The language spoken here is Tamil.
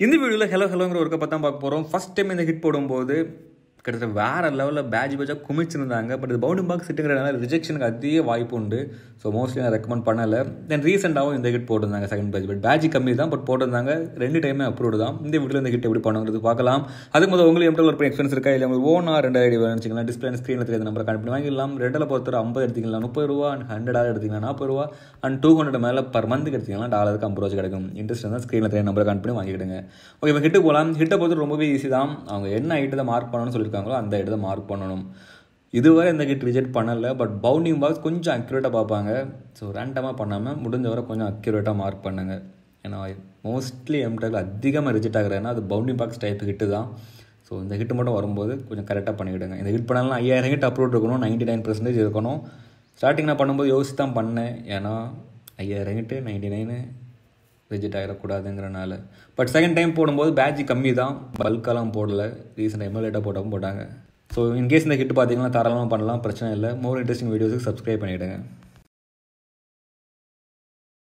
இந்த வீடியோவில் ஹலோங்கிற ஒர்க்கை பார்த்தா பார்க்க போகிறோம். ஃபஸ்ட் டைம் இந்த ஹிட் போடும்போது கிட்டத்தட்ட வேறு லெவலில் பேட்சாக குமிச்சிருந்தாங்க. பட் இது பவுண்டிங் பாக்ஸ் ஹிட்டுங்கிறதுனால ரிஜெக்ஷனுக்கு அதிக வாய்ப்பு உண்டு. ஸோ மோஸ்ட்லி நான் ரெக்கமெண்ட் பண்ணலை. தென் ரீசெண்டாகவும் இந்த ஹிட் போட்டிருந்தாங்க செகண்ட் பேட்ச். பட் பேட்ச் கம்மி தான், பட் போட்டிருந்தாங்க. 2 டைமே அப்ரூவ்டு தான். இந்த வீடியோவில் இந்த ஹிட் எப்படி பண்ணுங்கிறது பார்க்கலாம். அதுக்கு முதல் உங்களுக்கு எம்டல் ஒரு எக்ஸ்பென்ஸ் இருக்கா, இல்லை உங்களுக்கு ஓனா 2 ஐடி வேணுச்சிங்களா, டிஸ்பிளே ஸ்க்ரீனில் தெரியாத நம்பரை கனெக்ட் பண்ணி வாங்கிடலாம். ரெண்டில் பொறுத்தவரை 50 எடுத்திக்கலாம், 30 ரூபா, அண்ட் 100 எடுத்திங்கன்னா 40 ரூபா, அண்ட் 200 மேலே பர் மந்த்துக்கு எடுத்திங்கன்னா $50 50 கிடைக்கும். இன்ட்ரெஸ்ட் இருந்தால் ஸ்க்ரீனில் தெரியாத நம்பரை கனெக்ட் பண்ணி வாங்கிடுங்க. ஓகே, இப்போ ஹிட்டு போகலாம். ஹிட்டை பொறுத்து ரொம்பவே ஈஸி தான். அவங்க என்ன ஐட்டத்தை மார்க் பண்ணணும்னு சொல்லியிருக்காங்களோ அந்த ஐட்டத்தை மார்க் பண்ணணும். இதுவரை இந்த ஹிட் ரிஜெக்ட் பண்ணலை. பட் பவுண்டிங் பாக்ஸ் கொஞ்சம் அக்யூரேட்டாக பார்ப்பாங்க. ஸோ ரேண்டமாக பண்ணாமல் முடிஞ்ச வரை கொஞ்சம் அக்யூரேட்டாக மார்க் பண்ணுங்கள். ஏன்னா மோஸ்ட்லி எம்டெல் அதிகமாக ரிஜெக்ட் ஆகுறதுன்னா அது பவுண்டிங் பாக்ஸ் டைப் ஹிட்டு தான். ஸோ இந்த ஹிட்டு மட்டும் வரும்போது கொஞ்சம் கரெக்டாக பண்ணிவிடுங்க. இந்த ஹிட் பண்ணாலும் 5000 ஹிட் அப்ரூவ் இருக்கணும், 99% இருக்கணும். ஸ்டார்டிங் நான் பண்ணும்போது யோசிச்சு தான் பண்ணேன். ஏன்னா 5000 ஹிட்டு 99 ரிஜெக்ட் ஆகிடக்கூடாதுங்கிறனால. பட் செகண்ட் டைம் போடும்போது பேட்ச் கம்மி தான், பல்கெல்லாம் போடலை. ரீசெண்ட் டைமில் லேட்டாக போட்டாங்க. ஸோ இன்கேஸ் இந்த ஹிட் பார்த்தீங்கன்னா தாராளமாக பண்ணலாம், பிரச்சனை இல்லை. மோர் இன்ட்ரெஸ்டிங் வீடியோஸுக்கு சப்ஸ்கிரைப் பண்ணிவிடுங்க.